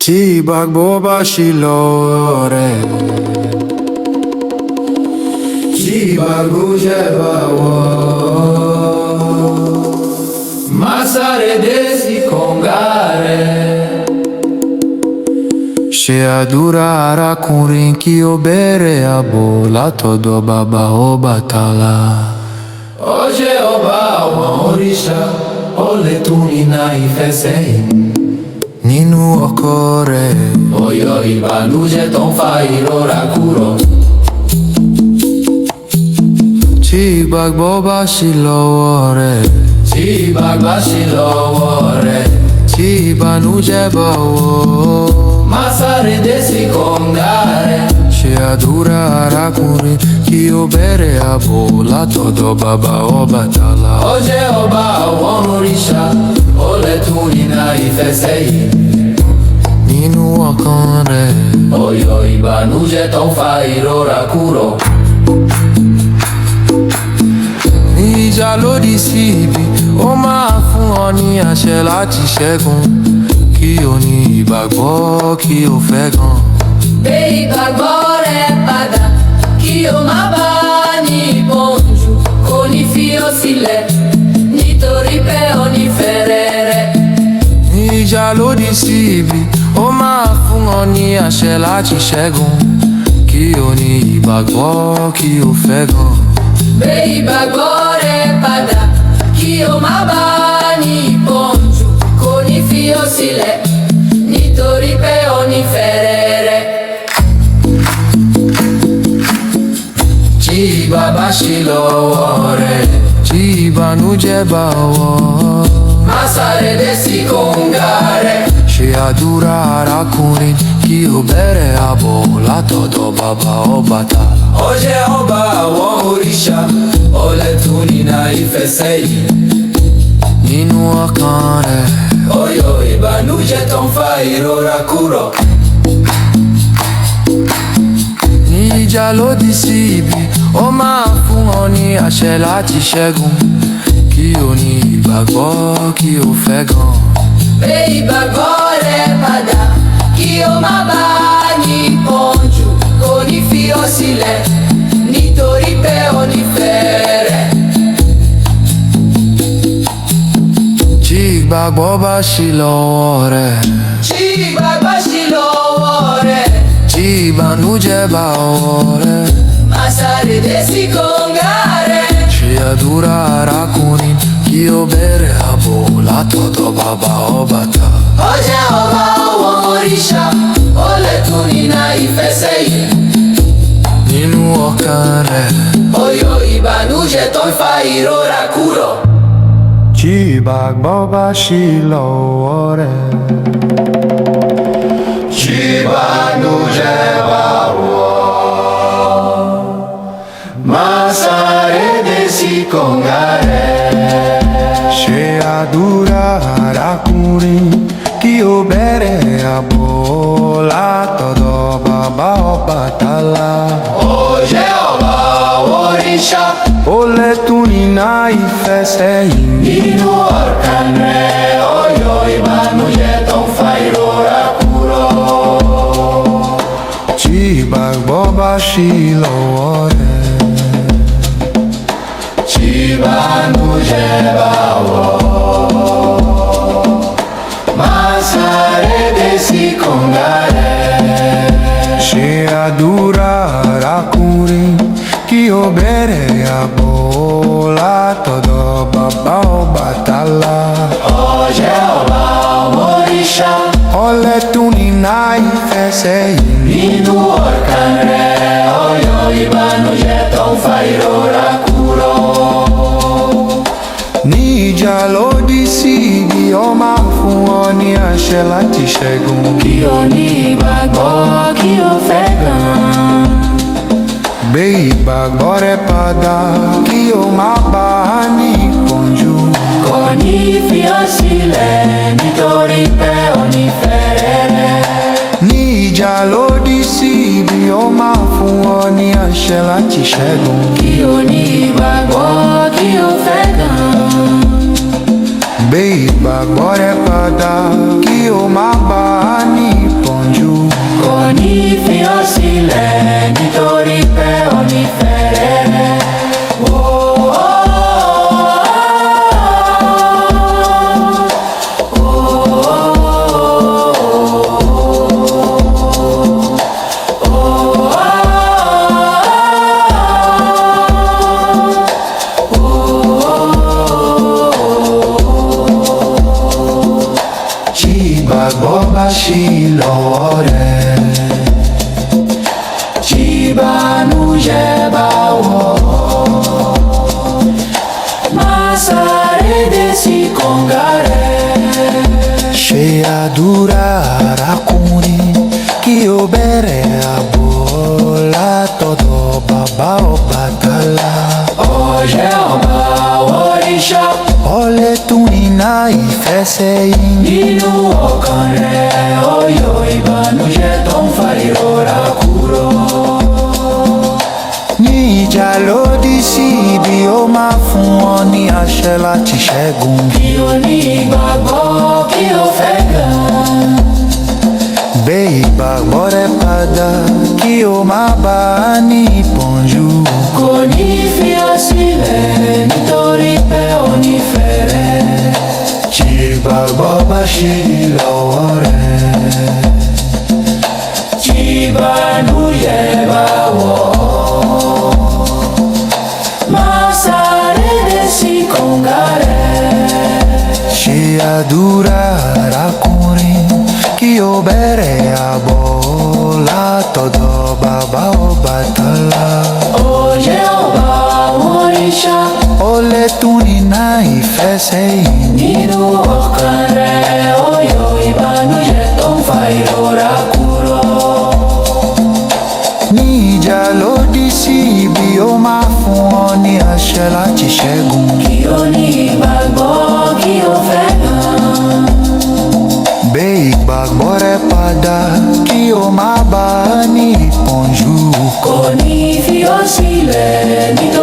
tí ìgbàgbọ́ bá ṣì lọ́rẹ̀, tí ìbànújẹ́ bá wọ̀, má sáré dé sí kànga rẹ̀. Ṣe àdúrà arákùnrin kí ó béèrè ààbò látọ̀dọ̀ bàbá Ọbàtálá. Ó jẹ́ ọba àwọn òrìṣà, ó lè tún iná ìfẹ́ sẹ́yìn nínú ọkọ rẹ̀. Ó yọ ìbànújẹ́ tó ń fa ìrora kúrò. Tí ìgbàgbọ́ bá ṣì lọ́wọ́ rẹ̀, tí ìgbàgbọ́ ṣì lọ́wọ́ rẹ̀, tí ìbànújẹ́ bá wọ̀, má sáré dé sí kànga rẹ̀. Ṣe àdúrà arákùnrin kí ó béèrè ààbò látọ̀dọ̀ bàbá Ọbàtálá. Ó jẹ́ ọba àwọn òrìṣà, ó lè tún iná ìfẹ́ sẹ́yìn nínú ọkàn rẹ̀. Ó yọ ìbànújẹ́ tó ń fa ìrora kúrò. Ní ìjà lòdì sí ibi, ó máa fún ọ ní àṣẹ láti ṣẹ́gun. Kí o ní ìgbàgbọ́, kí o fẹ́ gan. Gbé ìgbàgbọ́ rẹ padà, kí o má bá ní ìbòjú. Kò ní fi ó sílẹ̀, nítorí pé ó nífẹ̀ẹ́ rẹ̀. Ní ìjà lòdì sí ibi, ó máa fún ọ ní àṣẹ láti ṣẹ́gun. Kí o ní ìgbàgbọ́, kí o fẹ́ gan. Gbé ìgbàgbọ́ rẹ padà, kí o má bá ní ìbòjú. Kò ní fi ó sílẹ̀, nítorí pé ó nífẹ̀ẹ́ rẹ̀. Tí ìgbà bá ṣì lọ́wọ́ rẹ̀, tí ìbànújẹ́ bá wọ̀, má sáré dé sí kànga rẹ̀. ṣe àdúrà arákùnrin kí o béèrè ààbò látọ̀dọ̀ bàbá Ọbàtálá. Ó jẹ́ ọba àwọn òrìṣà, ó lè tún iná ìfẹ́ sẹ́yìn nínú ọkàn rẹ̀. Ó yọ ìbànújẹ́ tó ń fa ìrora kúrò. Ní ìjà lòdì sí ibi, ó máa fún ọ ní àṣẹ láti ṣẹ́gun. Kí o ní ìgbàgbọ́, kí o fẹ́ gan. Gbé ìgbàgbọ́ rẹ padà, kí o má bá ní ìpọ́njú. Kò ní fi ó sílẹ̀, nítorí pé ó nífẹ̀ẹ́ rẹ̀. Tí ìgbàgbọ́ bá ṣì lọ́wọ́ rẹ̀, Tí ìgbàgbọ́ ṣì lọ́wọ́ rẹ̀, tí ìbànújẹ́ bá wọ̀ rẹ̀, má sáré dé sí kànga rẹ̀. ṣe àdúrà arákùnrin kí o béèrè ààbò látọ̀dọ̀ bàbá Ọbàtálá. Ó jẹ́ ọba àwọn òrìṣà, ó lè tún iná ìfẹ́ sẹ́yìn nínú ọkàn rẹ̀. ó yọ ìbànújẹ́ tó ń fa ìrora kúrò. Tí ìgbàgbọ́ bá ṣì lọ́wọ́ rẹ̀, tí ìbànújẹ́ bá wọ̀, má sáré dé sí kànga rẹ̀. Ṣe àdúrà arákùnrin kí o béèrè ààbò látọ̀dọ̀ bàbá Ọbàtálá. Ó jẹ́ ọba òrìṣà, Ó lè tún iná ìfẹ́ sẹ́yìn nínú ọkàn rẹ̀. Ó yọ ìbànújẹ́ tó ń fa ìrora kúrò. tí ìgbàgbọ́ bá ṣì lọ́wọ́ rẹ̀, Tí ìbànújẹ́ bá wọ̀, má sáré dé sí kànga rẹ̀. ṣe àdúrà arákùnrin kí o béèrè ààbò látọ̀dọ̀ bàbá Ọbàtálá. Ó jẹ́ ọba òrìṣà, Ó lè tún iná ìfẹ́ sẹ́yìn nínú ọkàn rẹ̀. Ó yọ ìbànújẹ́ tó ń fa ìrora kúrò. ní ìjà lòdì sí ibi, ó máa fún ọ ní àṣẹ láti ṣẹ́gun. Kí o ní ìgbàgbọ́, kí o fẹ́ gan. Gbé ìgbàgbọ́ rẹ padà, kí o má bá a ní ìpọ́njú. Kò ní fi ó sílẹ̀, nítorí pé ó nífẹ̀ẹ́ rẹ̀. Ní ìjà lòdì sí ibi, ó máa fún ọ ní àṣẹ láti ṣẹ́gun. Kí o ní ìgbàgbọ́, kí o fẹ́ gan. Gbé ìgbàgbọ́ rẹ padà, kí o má bá a ní ìpọ́njú. bá ṣí lọ́wọ́ rẹ̀, tí ìbànújẹ́ bá wọ̀, má sáré dé sí kànga rẹ̀. Ṣe àdúrà arákùnrin kí o bẹ̀rẹ̀ àbò látọ̀dọ̀ bàbá Ọbàtálá. Ọ̀jẹ̀ ọba òrìṣà, ó lè tún iná ìfẹ́ sẹ́yìn nínú ọkàn rẹ̀, ó yọ ìbànújẹ́ tó ń fa ìrora kúrò. Ní ìjà lòdì sí ibi, ó máa fún ọ ní àṣẹ láti ṣẹ́gun. Kí o ní ìgbàgbọ́, kí o fẹ́ gan. Gbé ìgbàgbọ́ rẹ padà, kí o má bà á ní ìpọ́njú. Kò ní fi ọ́ sílẹ̀ nítorí pé ó nífẹ̀ẹ́ rẹ. Tí ìgbàgbọ́ bá ṣí lọ́wọ́ rẹ, tí ìbànújẹ́ bá wọ̀, má sáré dé sí kànga rẹ̀. Ṣe àdúrà arákùnrin kí o bẹ̀rẹ̀ àbọ̀ látọ̀dọ̀ bàbá Ọbàtálá. Ọ̀jẹ̀ ọba òrìṣà, ó lè tún iná ìfẹ́ sẹ́yìn nínú ọkàn rẹ̀, ó yọ ìbànújẹ́ tó ń fa ìrora kúrò. Ní ìjà lòdì sí ibi, ó máa fún ọ ní àṣẹ láti ṣẹ́gun. Kí o ní ìgbàgbọ́, kí o fẹ́ gan. Gbé ìgbàgbọ́ rẹ padà, kí o má bà á ní ìpọ́njú. Kò ní fi ọ́ sílẹ̀ nítorí